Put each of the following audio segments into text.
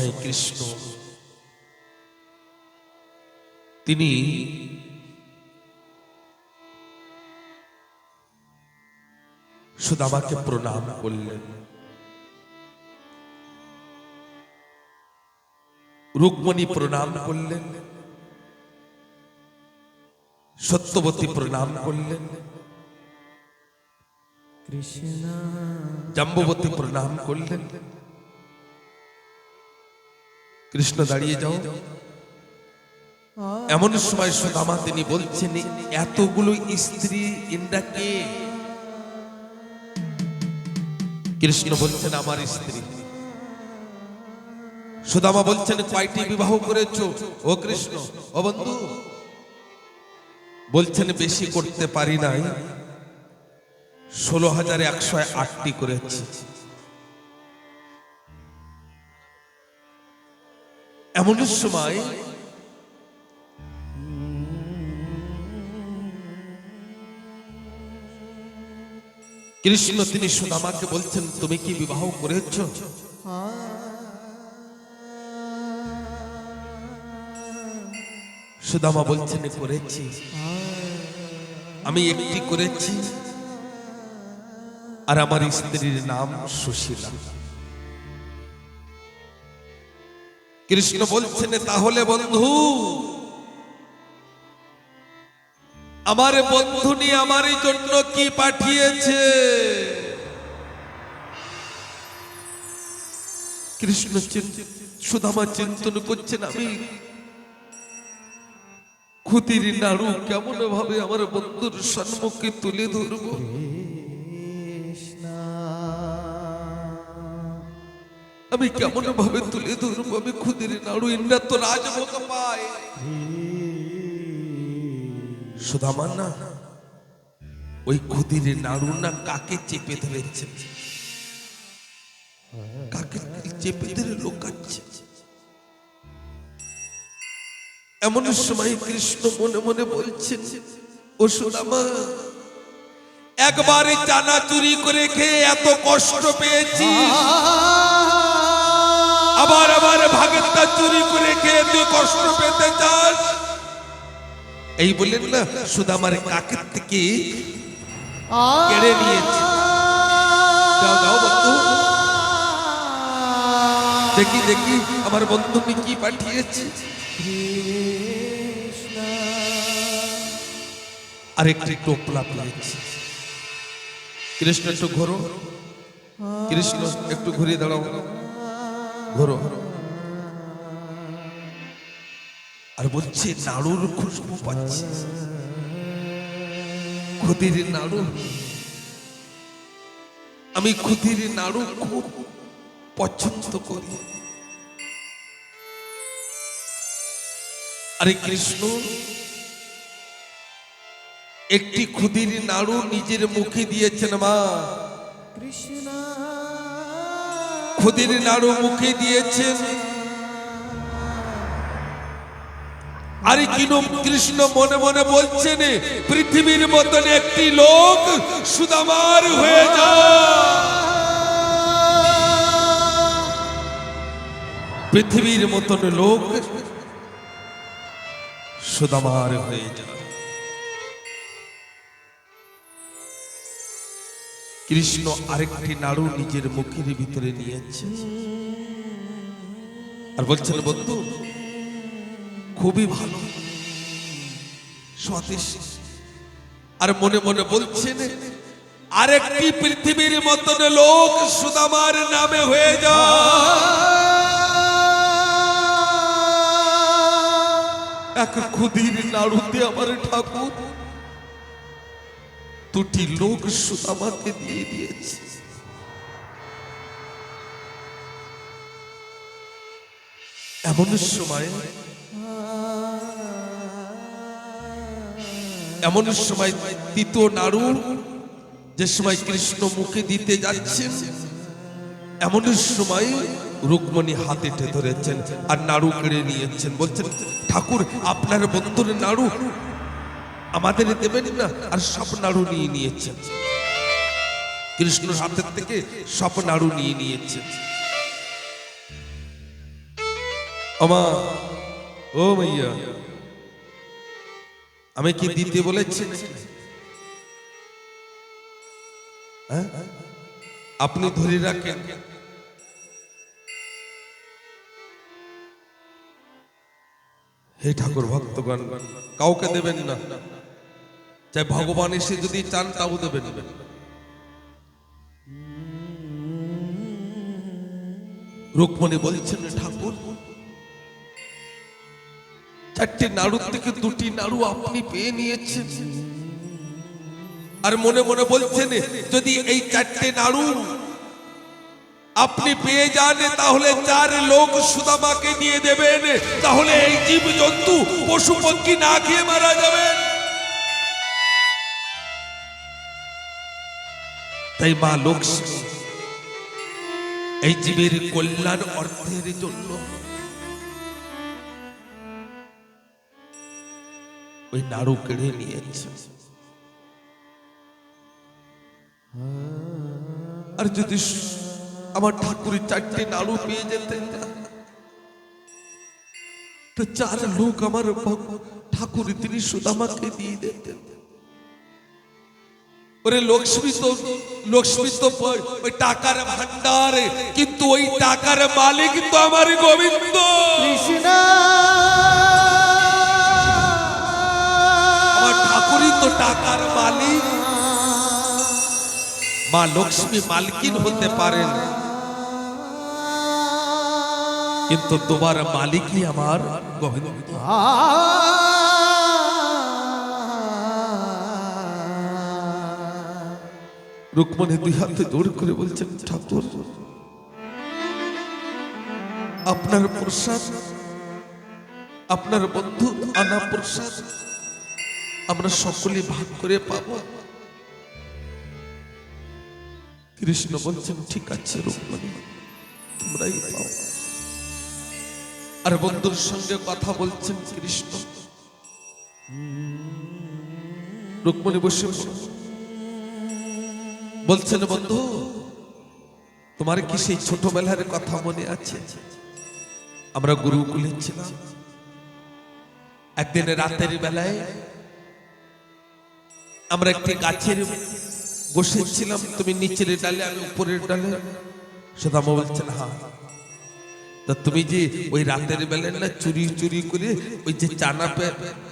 সময় কৃষ্ণ তিনি সুদামাকে প্রণাম করলেন। রুক্মিণী প্রণাম করলেন, সত্যবতী প্রণাম করলেন, জাম্ববতী প্রণাম করলেন। কৃষ্ণ দাঁড়িয়ে যাও। এমন সময় সুদামা তিনি বলছেন, এতগুলো স্ত্রী ইন্দ্রাকে? কৃষ্ণ বলছেন আমার স্ত্রী। সুদামা বলছেন কয়টি বিবাহ করেছো? ও কৃষ্ণ, ও বন্ধু, বলছেন বেশি করতে পারি নাই, 16,108টি করেছি। এমন সময় কৃষ্ণ তিনি সুদামাকে বলছেন তুমি কি বিবাহ করেছো? সুদামা বলছেন করেছি, আমি একটি করেছি, আর আমার স্ত্রীর নাম সুশীলা। কৃষ্ণ বলছেন তাহলে বন্ধু, আমার বন্ধুনি আমার জন্য কি পাঠিয়েছে? কৃষ্ণ সুদামা চিন্তন করছেন, আমি খুতির নাড়ু কেমন ভাবে আমার বন্ধুর সম্মুখে তুলে ধরব? আমি কেমন ভাবে তুলে ধরবো? আমি খুদির নাড়ু, ইন্দ্রা তো রাজভোগ পায়। সুদামা না ওই খুদির নাড়ু না কাকে চেপে ধরেছে, কাকে চেপে ধরে লোকাচ্ছে। এমন সময় কৃষ্ণ মনে মনে বলছেন, ও সুদামা, একবারে চানা চুরি করে খেয়ে এত কষ্ট পেয়েছি, আবার আবার ভাগেরটা চুরি করে খেয়ে তুই কষ্ট পেতে চাস? এই বললেন না সুদামার কাকের থেকে কেড়ে নিয়েছে। দাও দাও বন্ধু, দেখি দেখি আমার বন্ধু কি পাঠিয়েছে। আরেকটি টোপলা পেয়েছে। কৃষ্ণ একটু ঘোরো, কৃষ্ণ একটু ঘুরিয়ে দাঁড়াও, ঘোরো। আর বলছে নাড়ুর খুশবু পাচ্ছি, খুদির নাড়ু। আমি খুদির নাড়ু খুব পছন্দ করি। আরে কৃষ্ণ একটি খুদির নাড়ু নিজের মুখে দিয়েছেন মা। খুদির নাড়ু মুখে দিয়েছেন, আর কৃষ্ণ মনে মনে বলছেন পৃথিবীর মতন একটি লোক সুদামার হয়ে যায়, পৃথিবীর মতন লোক সুদামার হয়ে যায়। কৃষ্ণ আরেকটি নাড়ু নিজের মুখের ভিতরে নিয়েছে, আর বলছেন বন্ধু খুবই ভালো, সতেজ। আর মনে মনে বলছেন আরেকটি পৃথিবীর মতন লোক সুদামার নামে হয়ে যায়। এক খুদির নাড়ুতে আমার ঠাকুর দুটি লোক সুদামাকে দিয়ে দিয়েছে। এমন সময় তৃতীয় নাড়ু যে সময় কৃষ্ণ মুখে দিতে যাচ্ছেন, এমন সময় রুক্মিণী হাতে ধরেছেন আর নাড়ু কেড়ে নিয়েছেন। বলছেন ঠাকুর আপনার বন্ধুর নাড়ু আমাদের দেবেন না? আর সব নাড়ু নিয়ে নিয়েছেন, কৃষ্ণর হাতের থেকে সব নাড়ু নিয়ে নিয়েছেন। আমা ও মাইয়া, আমি কি দিতে বলেছি? হ্যাঁ, আপনি ধরে রাখেন। হে ঠাকুর, ভক্তগণ কাউকে দেবেন না, চাই ভগবান এসে যদি চান তাও দেবেন। রুকমণি বলছেন, ঠাকুর চারটি নাড়ু থেকে দুটি নাড়ু আপনি পেয়ে নিয়েছেন, আর মনে মনে বলছেন যদি এই চারটে নাড়ু আপনি পেয়ে যান তাহলে 4 লোক সুদামাকে দিয়ে দেবেন, তাহলে এই জীব জন্তু পশু পক্ষী না খেয়ে মারা যাবেন। তাই মা লক্ষ্মী এই জীবের কল্যাণ অর্থের জন্য ওই নাড়ু কেড়ে নিয়েছে। আর যদি আমার ঠাকুরের 4টে নাড়ু পেয়ে যেতেন তো 4 লোক আমার ঠাকুর তিনি সুদামাকে দিয়ে দিতেন। ওরে লক্ষ্মী তো ওই টাকার ভান্ডার, কিন্তু ওই টাকার মালিক তো আমার গোবিন্দ কৃষ্ণ। আমার ঠাকুরই তো টাকার মালিক। মা লক্ষ্মী মালকিন হতে পারেন, কিন্তু তোমার মালিকই আমার গোবিন্দ। রুকমণি 2 হাতে জোড় করে বলছেন, ঠাকুর আপনার প্রসাদ, আপনার বন্ধু আনা প্রসাদ আমরা সকলে ভাগ করে পাবো। কৃষ্ণ বলছেন, ঠিক আছে রুকমণি, তোমরাই পাও। আর বন্ধুর সঙ্গে কথা বলছেন কৃষ্ণ। রুকমণি বসে বলছেন, বন্ধু তোমার কি সেই ছোটবেলার কথা মনে আছে? আমরা গুরুকুলে ছিলাম, একদিন রাতের বেলায় আমরা একটি গাছের বসেছিলাম, তুমি নিচের ডালে আমি উপরের ডালে। সুদামা বলছেন, হ্যাঁ। তা তুমি যে ওই রাতের বেলায় না চুরি চুরি করে ওই যে চানা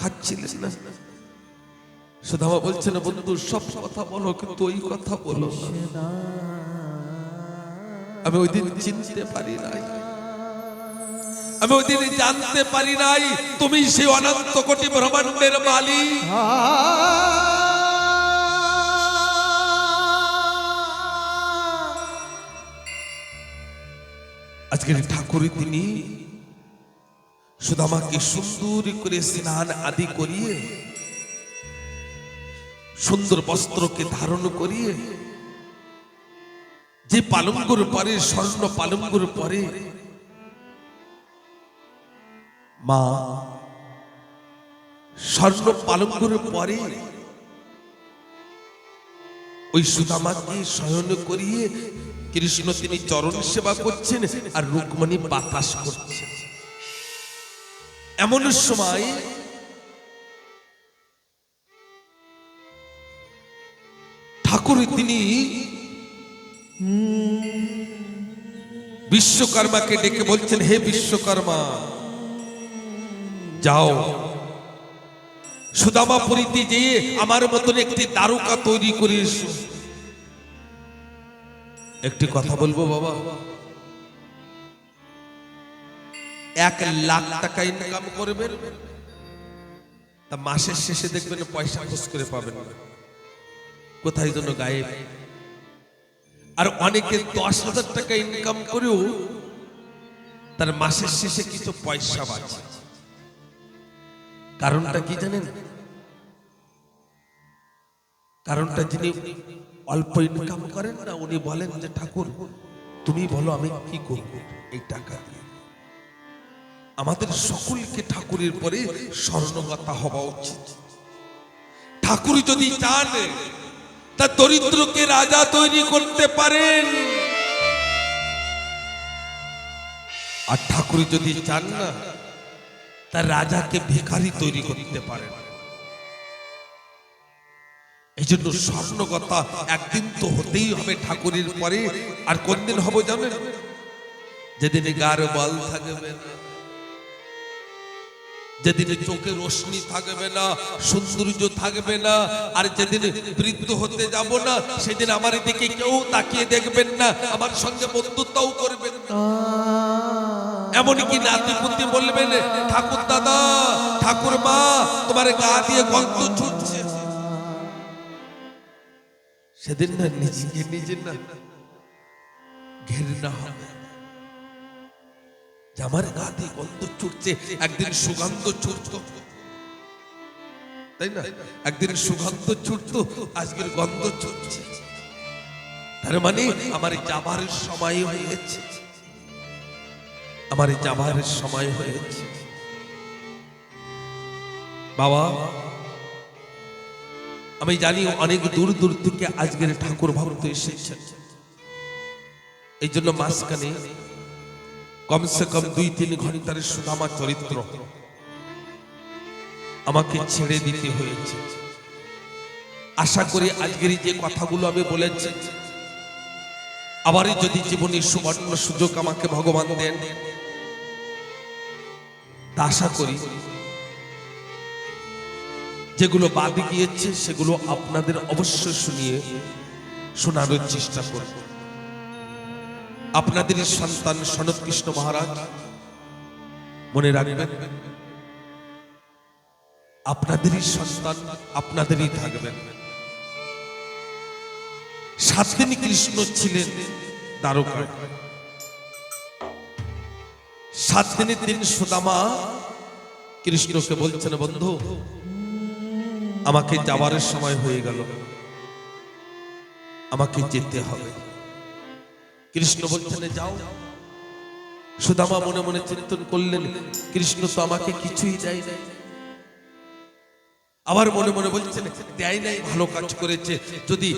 খাচ্ছিলে না? সুদামা বলছেন, বন্ধু সব কথা বলো কিন্তু ওই কথা বলো না। আমি ওই দিন চিনতে পারি নাই, আমি ওই দিন জানতে পারি নাই তুমি সেই অনন্ত কোটি ব্রহ্মাণ্ডের মালিক। আজকের ঠাকুর তিনি সুদামাকে সুন্দর করে স্নান আদি করিয়ে, সুন্দর বস্ত্রকে ধারণ করিয়ে, যে পালঙ্গুর পরে স্বর্ণ পালঙ্গুর পরে মা স্বর্ণ পালঙ্গুর পরে ওই সুদামাকে শয়ন করিয়ে কৃষ্ণ তিনি চরণ সেবা করছেন, আর রুকমণি বাতাস করছেন। এমন সময় ঠাকুর তিনি বিশ্বকর্মাকে ডেকে বলছেন, হে বিশ্বকর্মা, যাও সুদামাপুরীতে যেয়ে আমার মতন একটি দ্বারকা তৈরি করে এসো। একটি কথা বলবো বাবা, 1 লাখ টাকা ইনকাম করবেন, তা মাসের শেষে দেখবেন পয়সা খরচ করে পাবেন না, কোথায় যেন গায়েব। আর অনেকে 10,000 টাকা ইনকাম করেও তার মাসের শেষে কিছু পয়সা বাঁচে। কারণটা কি জানেন? কারণটা যিনি অল্প ইনকাম করেন না, উনি বলেন যে ঠাকুর তুমি বলো আমি কি করব এই টাকা দিয়ে। আমাদের সকলকে ঠাকুরের পরে স্বর্ণগতা হওয়া উচিত। ঠাকুর যদি চান তা দরিদ্রকে রাজা তৈরি করতে পারেন। আর ঠাকুর যদি চান না, তার রাজাকে ভিখারি তৈরি করতে পারেন। এই জন্য স্বপ্ন কথা একদিন তো হতেই হবে ঠাকুরের পরে। আর কোন দিন হবে জানেন? যেদিন গার বল থাকবে না, যেদিন চোখে রোশনি থাকবে না, সৌন্দর্য থাকবে না, আর যেদিন বৃদ্ধ হতে যাব না, সেদিন আমার দিকে কেউ তাকিয়ে দেখবেন না, আমার সঙ্গে বন্ধুত্বও করবেন না। এমনকি নাতিপুতি বলবেন, ঠাকুর দাদা, ঠাকুর মা, তোমার গা দিয়ে গন্ধ ছুটছে। সেদিন না নিজেকে নিজে না ঘেন্না হবে যে আমার গা দিয়ে গন্ধ ছুটছে। একদিন সুগন্ধ ছুটতো, তাই না? একদিন সুগন্ধ ছুটতো, আজকের গন্ধ ছুটছে। তার মানে আমার যাবার সময় হয়েছে, আমার যাবার সময় হয়েছে। বাবা, আমি জানি অনেক দূর দূর থেকে আজকের ঠাকুর ভক্ত এসেছেন। এই জন্য মাঝখানে কমসে কম 2-3 ঘন্টার সুদামা চরিত্র আমাকে ছেড়ে দিতে হয়েছে। আশা করি আজকের যে কথাগুলো আমি বলেছি, আবারই যদি জীবনে সুবর্ণ সুযোগ আমাকে ভগবান দেন, তা আশা করি যেগুলো বাদ গিয়েছে সেগুলো আপনাদের অবশ্যই শুনিয়ে শোনানোর চেষ্টা করব। আপনাদের সন্তান সনত কৃষ্ণ মহারাজ, মনে রাখবেন, আপনাদেরই সন্তান, আপনাদেরই থাকবেন। 7 দিন কৃষ্ণ ছিলেন দ্বারকায়। 7 দিনের দিন সুদামা কৃষ্ণকে বলছেন, বন্ধু আমাকে যাওয়ার সময় হয়ে গেল, আমাকে যেতে হবে। কৃষ্ণ বলছেন যাও। সুদামা মনে মনে চিন্তন করলেন, কৃষ্ণ তো আমাকে কিছুই দেয় নাই। আবার মনে মনে বলছেন, দেয় নাই ভালো কাজ করেছে, যদি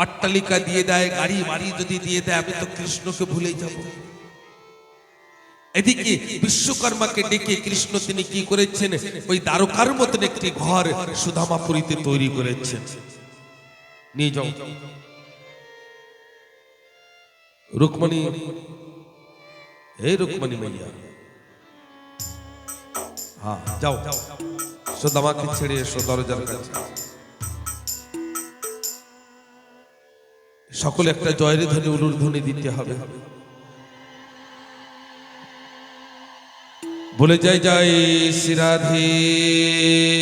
অট্টালিকা দিয়ে দেয়, গাড়ি বাড়ি যদি দিয়ে দেয়, আমি তো কৃষ্ণকে ভুলে যাব। এদিকে বিশ্বকর্মাকে ডেকে কৃষ্ণ তিনি কি করেছেন, ওই দ্বারকার মতন একটি ঘর সুদামাপুরীতে তৈরি করেছেন। নিয়ে যাও রুকমণি, হে রুকমণি মাইয়া, হ্যাঁ যাও, সুদামাকে ছেড়ে এসো দরজার কাছে। সকলে একটা জয়ের ধ্বনি, উলুর ধ্বনি দিতে হবে। বলে জয় জয় শ্রী রাধেশ।